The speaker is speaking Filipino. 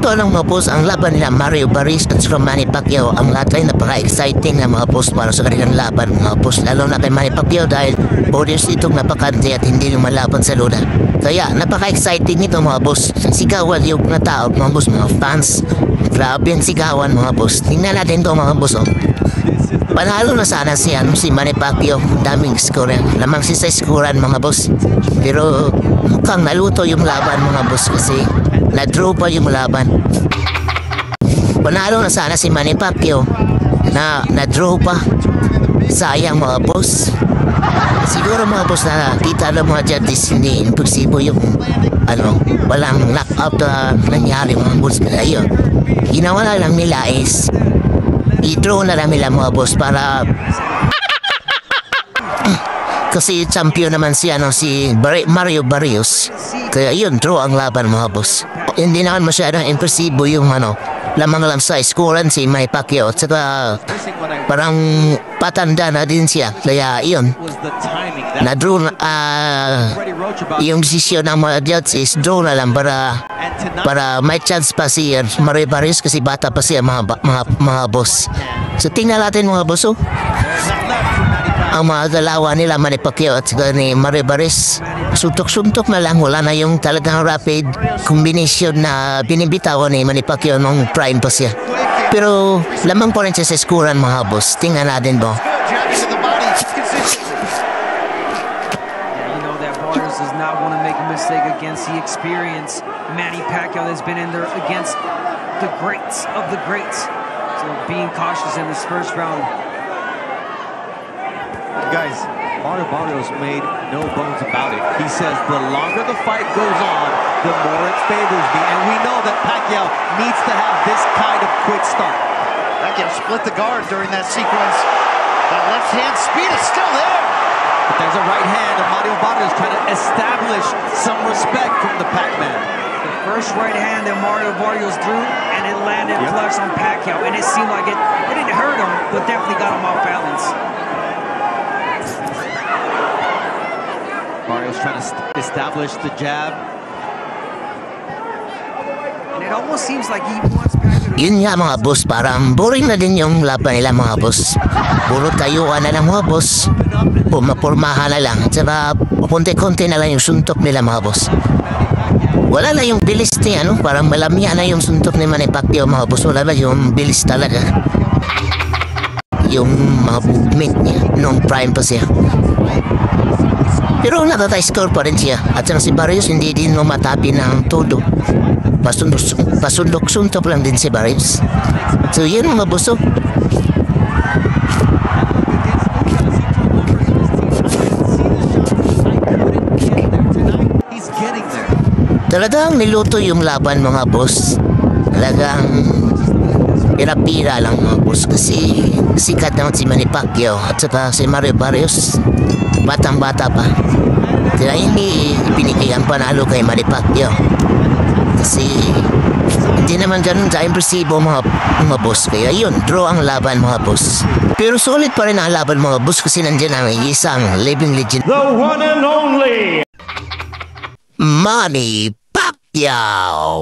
totoo lang mga boss, ang laban nila Mario Barrios at saka Manny Pacquiao, ang lahat ay napaka-exciting na mga boss para sa kanilang laban mga boss. Lalo na kay Manny Pacquiao dahil bodies itong napakante at hindi lumalaban sa luna. Kaya napaka-exciting nito mga boss. Sigawan yung mga tao mga boss, mga fans. Grabe ang sigawan mga boss. Tingnan natin to mga boss. Panalo na sana si Manny Pacquiao. Daming score. Lamang si sa scorean mga boss. Pero mukhang naluto yung laban mga boss kasi na-draw pa yung laban. Panalo na sana si Manny Pacquiao na na-draw pa. Sayang mga boss. Siguro mga boss na kita ng mga judges hindi imposible yung walang knockout na nangyari mga boss. Kaya yun, ginawa na lang nila is i-draw na lang nila mga boss para kasi champion naman si Mario Barrios. Kaya yun, draw ang laban mga boss. Hindi naman masyadong impresibo yung lamang lang sa scorean si Manny Pacquiao. At saka parang patanda na din siya. Kaya yun, na-draw yung desisyon ng mga judges, draw na lang para may chance pa si Mario Barrios kasi bata pa siya mga boss. So tingnan natin mga boss. Ang mga galawan nila Manny Pacquiao at saka ni Mario Barrios, suntok-suntok na lang. Wala na yung talagang rapid combination na binibitawan ni Manny Pacquiao nung prime pa siya. Pero lamang po rin siya sa scorean mga boss. Tingnan natin ba. Does not want to make a mistake against the experience Manny Pacquiao has been in there against the greats of the greats. So being cautious in this first round. Guys, Mario Barrios made no bones about it. He says the longer the fight goes on, the more it favors me. And we know that Pacquiao needs to have this kind of quick start. Pacquiao split the guard during that sequence. That left hand speed is still there. But there's a right hand of Mario Barrios trying to establish some respect from the Pac-Man. The first right hand that Mario Barrios threw, and it landed flush on Pacquiao. And it seemed like it didn't hurt him, but definitely got him off balance. Barrios trying to establish the jab. And it almost seems like he wants Pacquiao to... Yun nga mga boss, parang boring na din yung laban nila mga boss. Puro tayuan na lang mga boss. Pumapurmahan na lang. At saka konti-konti na lang yung suntok nila mga boss. Wala na yung bilis niya, parang malamya na yung suntok ni Manny Pacquiao mga boss. Wala na yung bilis talaga. Yung mga movement niya nung prime pa siya. Pero natatay-score pa rin siya. At saka si Barrios hindi din matapi ng todo. Pasundok-suntok lang din si Barrios. So yun mga boss. Talagang niluto yung laban mga boss. Talagang pira-pira lang mga boss kasi sikat naman si Manny Pacquiao at saka si Mario Barrios batang-bata pa. Kaya hindi ibinigay ang panalo kay Manny Pacquiao kasi hindi naman ganun ka-impresibo mga boss. Kaya yun, draw ang laban mga boss. Pero solid pa rin ang laban mga boss kasi nandiyan ang isang living legend, the one and only Manny Pacquiao.